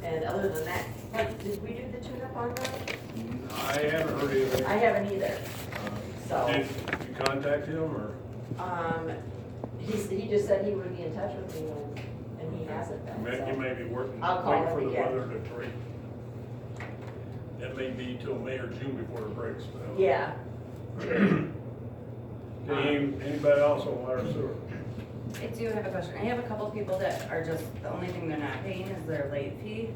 And other than that, what, did we do the tune-up on that? I haven't heard anything. I haven't either, so. Did you contact him or? He just said he would be in touch with me, and he hasn't been, He so. may be working, I'll call waiting him for the again. weather to break. That may be till May or June before it breaks. But Yeah. Anybody else on water and sewer? I do have a question. I have a couple people that are just, the only thing they're not paying is their late fee.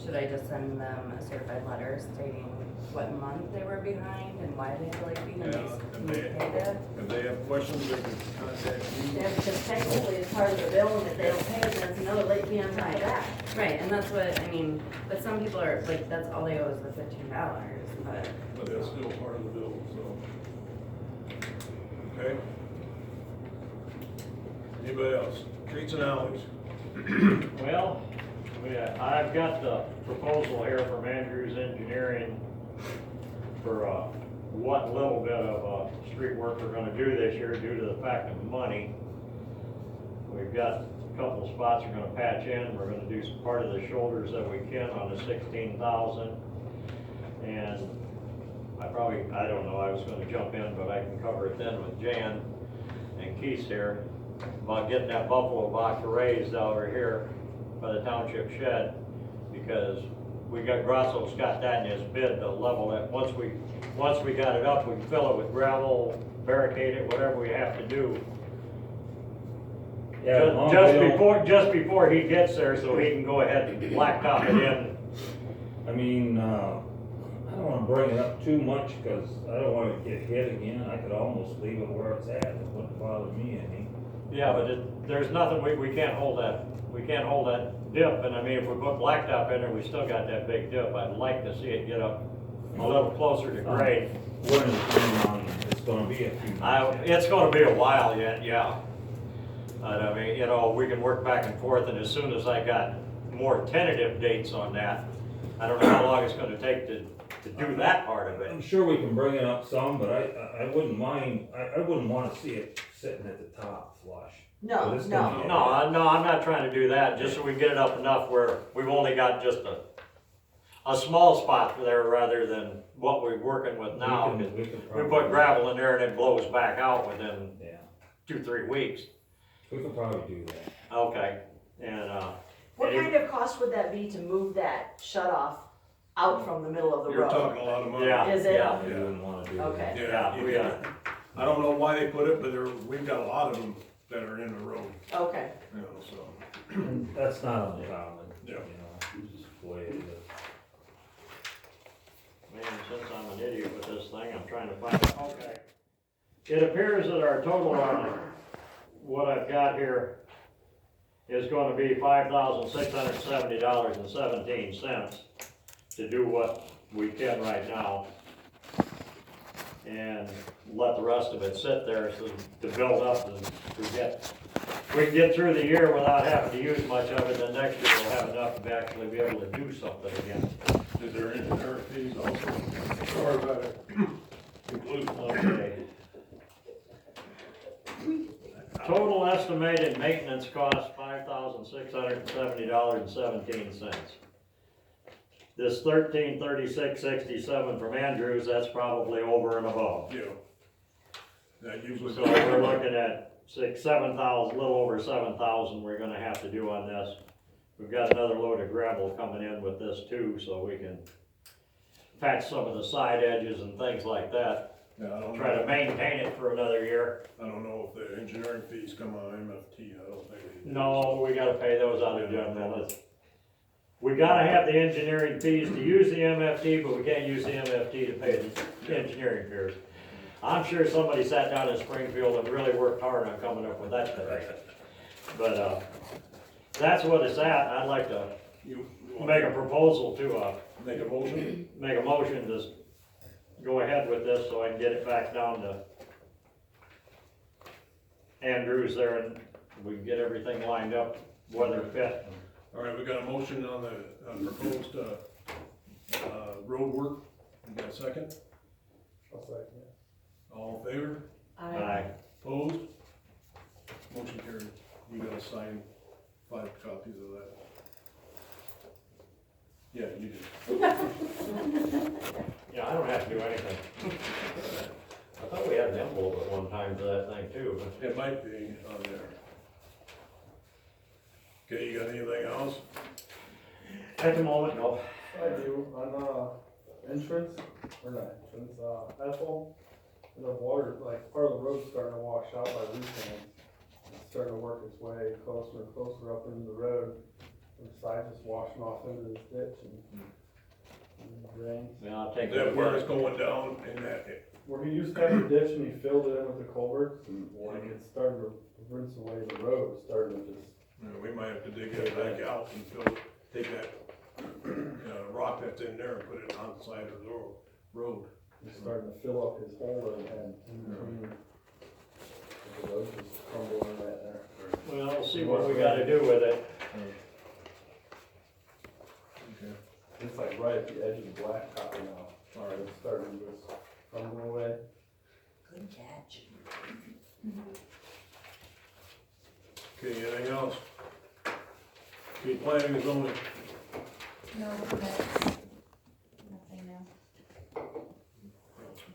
Should I just send them a certified letter stating what month they were behind and why they had a late fee and they paid it? If they have questions, they can contact you. Yeah, because technically it's part of the bill, and if they don't pay it, then it's another late fee on top of that. Right, and that's what, I mean, but some people are, like, that's all they owe is the $15, but. But that's still part of the bill, so. Okay. Anybody else? Streets and alleys. Well, I've got the proposal here from Andrews Engineering for what little bit of street work we're gonna do this year due to the fact of money. We've got a couple of spots we're gonna patch in. We're gonna do some part of the shoulders that we can on the 16,000. And I don't know, I was gonna jump in, but I can cover it then with Jan and Keith here about getting that buffalo box raised over here by the township shed, because Grosso's got that in his bid to level it. Once we got it up, we can fill it with gravel, barricade it, whatever we have to do. Yeah, Just before he gets there, so he can go ahead and blacktop it in. I mean, I don't wanna bring it up too much, cause I don't wanna get hit again. I could almost leave it where it's at, it wouldn't bother me any. Yeah, but there's nothing, we can't hold that dip, and I mean, if we put blacktop in there, we still got that big dip. I'd like to see it get up a little closer to grade. When it's gonna be a few months. It's gonna be a while yet, yeah. But I mean, you know, we can work back and forth, and as soon as I got more tentative dates on that, I don't know how long it's gonna take to do that part of it. I'm sure we can bring it up some, but I wouldn't mind, I wouldn't wanna see it sitting at the top flush. No, But it's no. gonna- No, I'm not trying to do that, just so we can get it up enough where we've only got just a small spot there rather than what we're working with now. We We can put probably- gravel in there and it blows back out within Yeah, 2-3 weeks. we could probably do that. Okay, and, What kind of cost would that be to move that shut off out from the middle of the You're road? talking a lot of money. Yeah. Is it? Yeah. We wouldn't wanna do that. Okay. Yeah, I don't know why they put it, but we've got a lot of them that are in the road, Okay. you know, so. And that's not uncommon, Yeah. you know, it's just the way it is. man, since I'm an idiot with this thing, I'm trying to find it. Okay. It appears that our total on what I've got here is gonna be $5,670.17 to do what we can right now. And let the rest of it sit there so to build up and we can get through the year without having to use much of it, then next year we'll have enough to actually be able to do something again. Is there engineering fees also? Or about it? Include. Okay. Total estimated maintenance cost, $5,670.17. This $1,336.67 from Andrews, that's probably over and above. Yeah. That usually. So we're looking at 7,000, a little over 7,000 we're gonna have to do on this. We've got another load of gravel coming in with this too, so we can patch some of the side edges and things like that. Yeah, I don't Try to know. maintain it for another year. I don't know if the engineering fees come on MFT, I don't think they do. No, we gotta pay those out of general. We gotta have the engineering fees to use the MFT, but we can't use the MFT to pay the engineering fees. I'm sure somebody sat down in Springfield and really worked hard on coming up with that today. But, that's what it's at. I'd like to You want make a proposal to, Make a motion? make a motion to go ahead with this so I can get it back down to Andrews there and we can get everything lined up, weather fit. All right, we got a motion on the proposed, road work. You got a second? I'll second it. All in favor? Aye. Opposed? Motion carried. You gotta sign 5 copies of that. Yeah, you do. Yeah, I don't have to do anything. I thought we had an envelope at one time for that thing too, but. It might be on there. Okay, you got anything else? At the moment, no. I do, on, entrance, or not entrance, Ethel, the water, like, part of the road's starting to wash out by root fans. It's starting to work its way closer and closer up into the road. The side just washing off into this ditch and it drains. Yeah, I'll take Is that where it's that. going down in that, Where he used to have a ditch and he filled it in with the culverts, and like it's starting to rinse away the road, it's starting to just, we might have to dig that back out and fill, take that, rock that's in there and put it on the side of the road. it's starting to fill up his hole that he had in between. The road's just crumbling right there. Well, we'll see what we gotta do with it. Okay. It's like right at the edge of the blacktop now. Alright, it's starting to just crumble away. Good catch. Okay, anything else? Okay, planning is only, No, nothing now.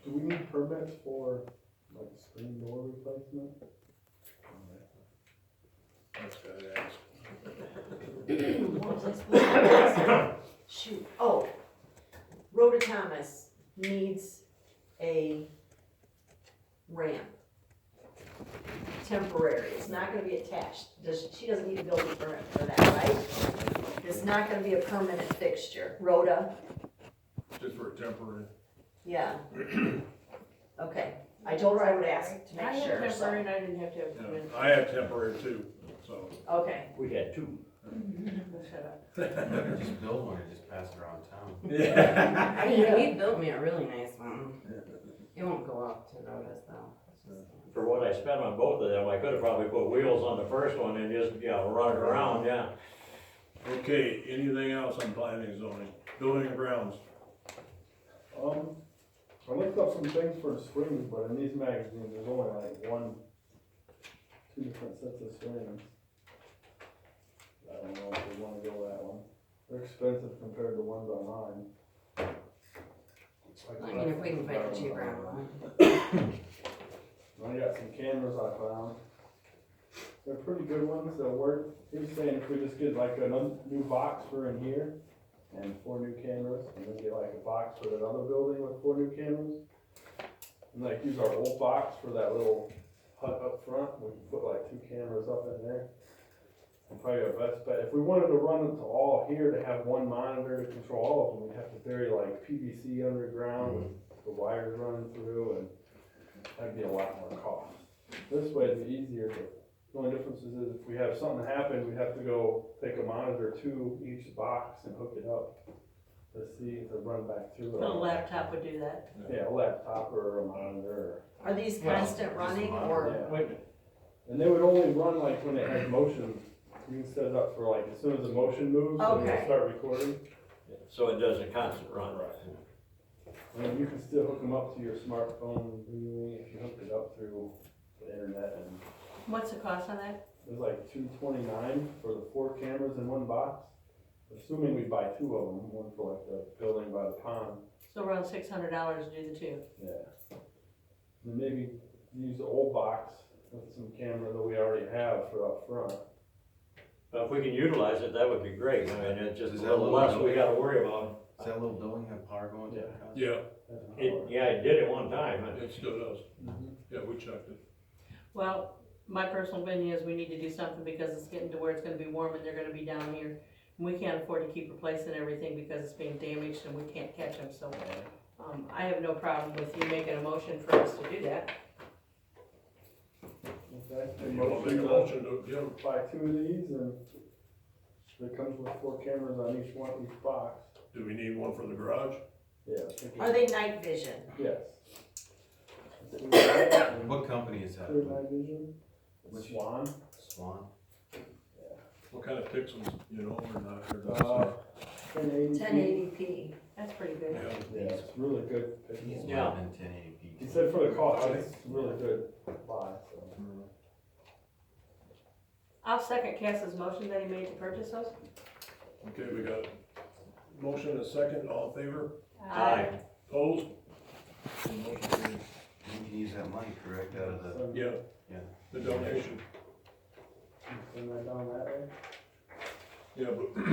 Do we need permits for like screen door replacement? that's gotta ask. What was I supposed to ask? Shoot, oh, Rhoda Thomas needs a ramp. Temporary, it's not gonna be attached, she doesn't need a building permit for that, right? It's not gonna be a permanent fixture, Rhoda, Just for a temporary. yeah. Okay, I told her I would ask to I make had sure, temporary so, and I didn't have to have a Yeah, permit. I have temporary too, so. okay. We had two. Shut up. Just build one and just pass it around town. I mean, he built me a really nice one. It won't go up to Rhoda's though. For what I spent on both of them, I could've probably put wheels on the first one and just, run it around, yeah. Okay, anything else on planning and zoning? Building and grounds, I looked up some things for the springs, but in these magazines, there's only like two different sets of springs. I don't know if we wanna go that one. They're expensive compared to ones online. I mean, if we can find a cheaper one. I got some cameras I found. They're pretty good ones, they'll work. He was saying if we just get like a new box for in here and 4 new cameras, and then get like a box for that other building with 4 new cameras. And like use our old box for that little hut up front, we can put like 2 cameras up in there. And probably our best bet, if we wanted to run it to all here to have one monitor to control all of them, we'd have to bury like PVC underground with the wires running through, and that'd be a lot more cost. This way it'd be easier, but the only difference is if we have something happen, we'd have to go take a monitor to each box and hook it up to see, to run back through it. A laptop would do that. Yeah, a laptop or a monitor, Are these constant running or? yeah. Wait a minute. And they would only run like when it has motion. You can set it up for like as soon as the motion moves, then Okay. it'll start recording. So it does a constant run. And then you can still hook them up to your smartphone if you hook it up through the internet, and What's the cost on that? it's like $229 for the 4 cameras in one box. Assuming we buy 2 of them, one for like the building by the pond, So around $600 to do the two. yeah. And maybe use the old box with some camera that we already have for up front. But if we can utilize it, that would be great. I mean, it's just Is a that little a little less we gotta worry about. Does that little building have power going to it? yeah, Yeah, it did at one time. it still does. Yeah, we checked it. Well, my personal opinion is we need to do something because it's getting to where it's gonna be warm and they're gonna be down here. And we can't afford to keep replacing everything because it's being damaged and we can't catch them, so. I have no problem with you making a motion for us to do that. Okay. You wanna make a motion to, Buy 2 of these, and it comes with 4 cameras on each box. do we need one for the garage? Yeah. I think Are they night vision? Yes. What company is that? Clear night vision. Which- Swan. Swan? What kind of pixels, or not, or not? 1080p. 1080p. That's pretty good. Yeah, Yeah, it's really good. He's Yeah. running 1080p. He said for the cost, it's really good buy, so. I'll second Cass's motion that he made to purchase those. okay, we got motion and a second, all in favor? Aye. Opposed? Motion carries. You can use that money, correct, out of the, So, Yeah. Yeah. The donation, send that down that way. yeah, but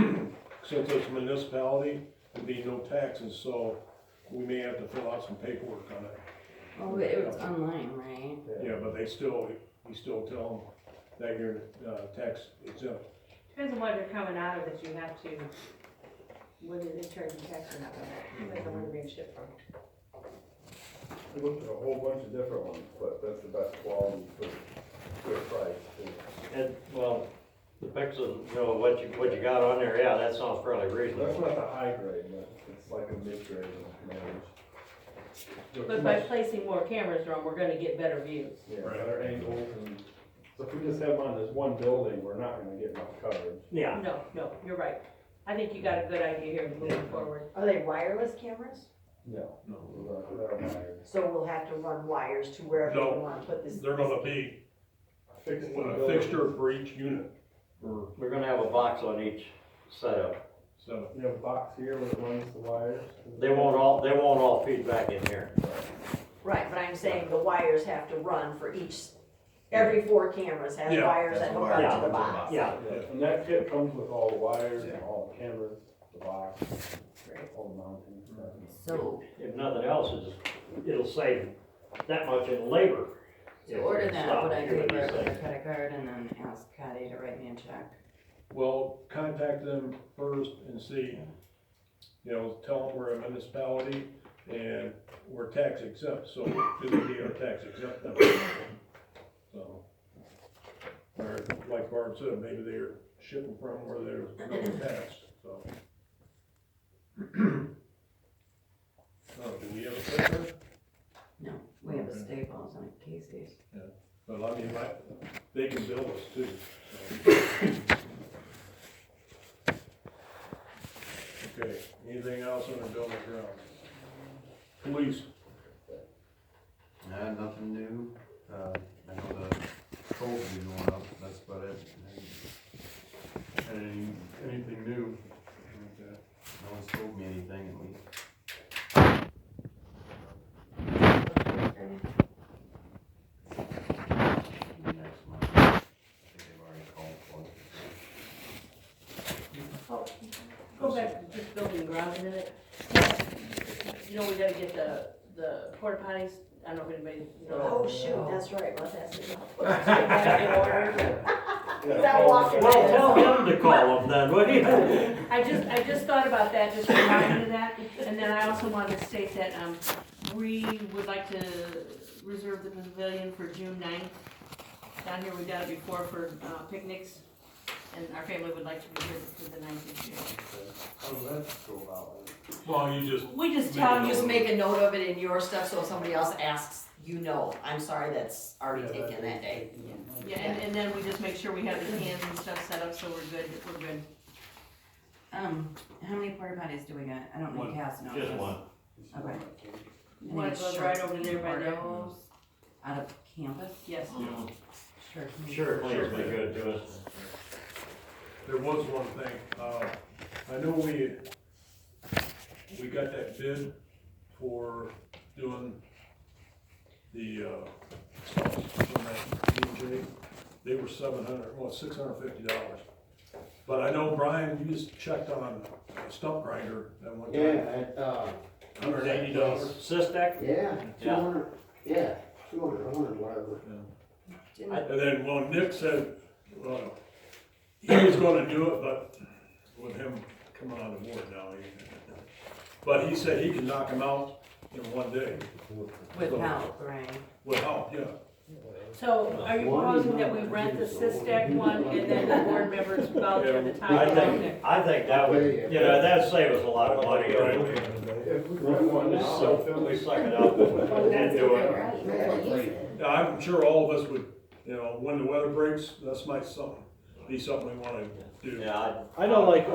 since it's municipality, there'd be no taxes, so we may have to fill out some paperwork on it. Oh, it was online, right? Yeah, but we still tell them that you're, tax exempt. Depends on what you're coming out of it, you have to, whether they charge you tax or not, depends on where they're being shipped from. We looked at a whole bunch of different ones, but that's the best quality for good price. And, well, the pixels, you know, what you got on there, yeah, that sounds fairly That's reasonable. not the high grade, but it's like a mid grade managed. But by placing more cameras around, we're gonna get better views. Yeah, Right. better angles, and so if we just have them on this one building, we're not gonna get much coverage. Yeah. No, you're right. I think you got a good idea here moving forward. Are they wireless cameras? No. No. They're wired. So we'll have to run wires to wherever No. we wanna put this. They're gonna be Fixed in the a building. fixture for each unit, or, We're gonna have a box on each setup. so, You have a box here where it runs the wires. They won't all feed back in here. Right, but I'm saying the wires have to run for each, every 4 cameras has Yeah. wires that That's hook the up to the wire. box. Yeah. Yeah, and that kit comes with all the wires and Yeah. all the cameras, the box, all the mounting stuff. So, If nothing else, it'll save that much in labor. to order that, would I pay If for we it with say- a credit card and then ask Patty to write me a check? well, contact them first and see, you know, tell them we're a municipality and we're tax exempt, so do they need our tax exempt number? So, or like Barb said, maybe they're shipping from where there's no tax, so. Oh, do we have a printer? No, we have a Okay. Staples and a Casey's. But I mean, they can bill us too, so. Okay, anything else on the building grounds? Police, nothing new, I know the cold is going up, that's about it. Anything new, okay. no one's told me anything at least. Next month, I think they've already called for it. Oh, go back to just building grounds a minute. You know, we gotta get the porta potties, I don't know if anybody, you know. Oh, shoot, that's right, let's ask him. Yeah, That walking Well, in. tell him to call them then, would you? I just thought about that, just reminded me of that, and then I also wanted to state that, we would like to reserve the pavilion for June 9th. Down here, we've done it before for, picnics, and our family would like to reserve it for the 9th this year. How does that go about? Well, you just, We just tell them, Just make a note of it in your stuff, so if somebody else asks, you know, I'm sorry, that's already taken that day. yeah, and then we just make sure we have the cans and stuff set up, so we're good. How many porta potties do we got? I don't One. think Cass knows. Just one. Okay. One goes right over there by there. Out of campus? Yes. Sure. Sure, cleans me good to us. there was one thing, I know we got that bid for doing the, stuff from that DJ. They were $650. But I know, Brian, you just checked on a stump grinder at one time, $180. Sistek? Yeah, Yeah. 200, yeah, 200, 100, whatever. And then, well, Nick said, well, he was gonna do it, but with him coming on the board now, but he said he could knock him out in one day, With help, right? with help, yeah. So are you proposing that we rent the Sistek one and then the board members volunteer the time? I think that would, you know, that'd save us a lot of money. If we rent one now, So we suck it up and do it. Yeah, I'm sure all of us would, you know, when the weather breaks, this might be something we wanna do. Yeah, I know, like,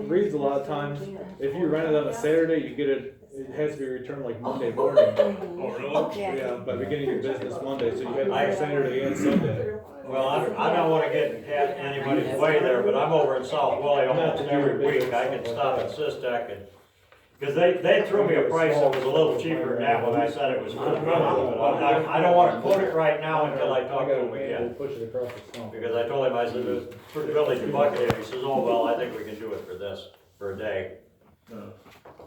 Reed's a lot of times, if you rent it on a Saturday, you get it has to be returned like Monday morning. Oh, really? Yeah, by beginning of business Monday, so you have it on Saturday and Sunday. Well, I don't wanna get in anybody's way there, but I'm over in South Willie almost every week, I can stop at Sistek and, cause they threw me a price that was a little cheaper than that when I said it was for the village, but I don't wanna quote it right now until I talk to him again. Push it across the stump. Because I told him, I said, it was for the village of Buckingham, he says, oh, well, I think we can do it for this, for a day.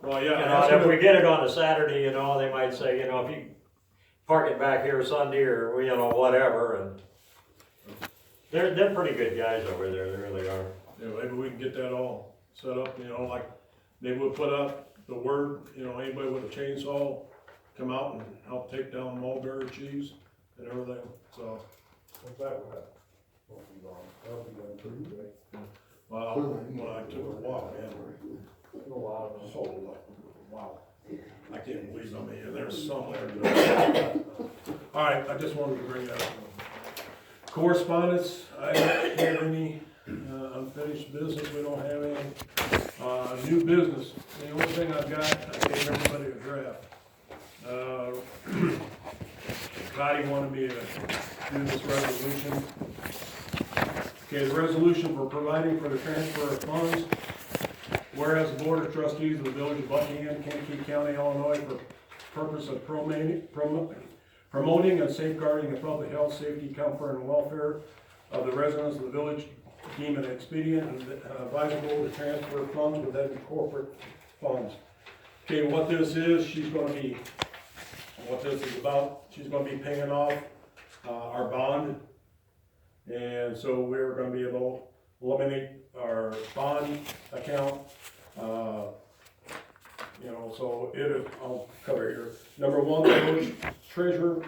Well, You yeah. know, and if we get it on a Saturday, you know, they might say, you know, if you park it back here Sunday or, you know, whatever, and they're pretty good guys over there, they really are. Yeah, maybe we can get that all set up, you know, like, maybe we'll put up the word, you know, anybody with a chainsaw, come out and help take down mulberry trees and everything, so. What's that with? Won't be long. That'll be going pretty quick. Well, when I took a walk, man, A lot of them. oh, wow, I can't believe, I mean, there's somewhere. All right, I just wanted to bring that up. Correspondence, I don't have any, unfinished business, we don't have any, new business. The only thing I've got, I gave everybody a draft. Patty wanted me to do this resolution. Okay, the resolution for providing for the transfer of funds. Whereas the Board of Trustees of the Village of Buckingham, Kankakee County, Illinois, for purpose of promoting and safeguarding the public health, safety, comfort, and welfare of the residents of the village, deem it expedient and advisable to transfer funds within corporate funds. Okay, what this is, she's gonna be paying off our bond. And so we're gonna be able to eliminate our bond account. You know, so I'll cover it here. Number one, the village treasurer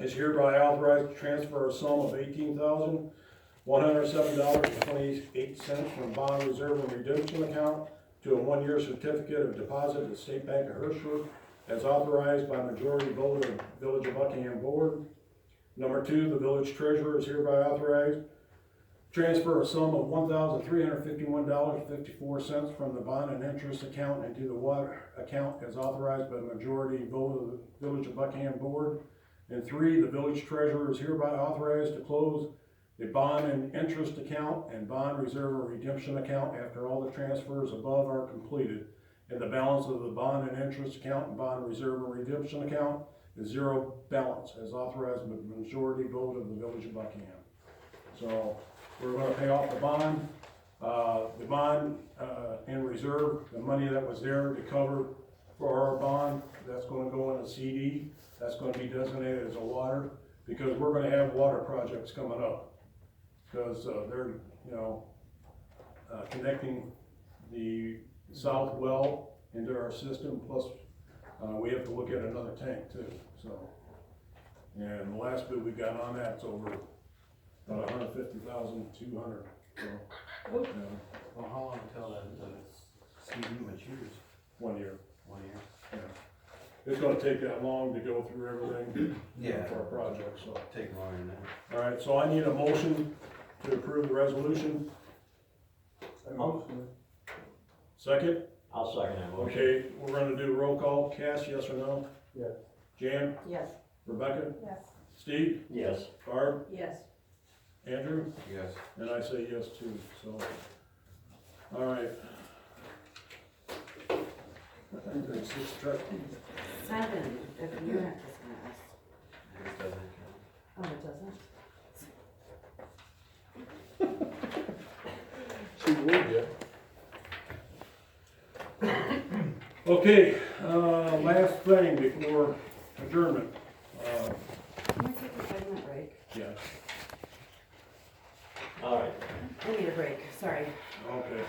is hereby authorized to transfer a sum of $18,107.28 from bond reserve and redemption account to a one-year certificate of deposit at State Bank of Hershford as authorized by majority vote of Village of Buckingham Board. Number two, the village treasurer is hereby authorized transfer a sum of $1,351.54 from the bond and interest account into the water account as authorized by the majority vote of the Village of Buckingham Board. And three, the village treasurer is hereby authorized to close the bond and interest account and bond reserve and redemption account after all the transfers above are completed. And the balance of the bond and interest account and bond reserve and redemption account is zero balance as authorized by the majority vote of the Village of Buckingham. So we're gonna pay off the bond in reserve, the money that was there to cover for our bond, that's gonna go in a CD, that's gonna be designated as a water, because we're gonna have water projects coming up. Because they're, you know, connecting the south well into our system, plus we have to look at another tank too, so. And the last bid we got on that's over about $150,200, so. Well, how long until the CD matures? 1 year. 1 year? It's gonna take that long to go through everything for our project, so. Take longer than that. All right, so I need a motion to approve the resolution. Second? I'll second that motion. Okay, we're gonna do roll call. Cass, yes or no? Yes. Jan? Yes. Rebecca? Yes. Steve? Yes. Barb? Yes. Andrew? Yes. And I say yes too, so. All right. Six truck. 7, if you're not dismissed. It doesn't count. Oh, it doesn't? She would, yeah. Okay, last thing before adjournment. Can I take a 5-minute break? Yeah, All right. I need a break, sorry. okay.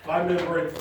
5-minute break.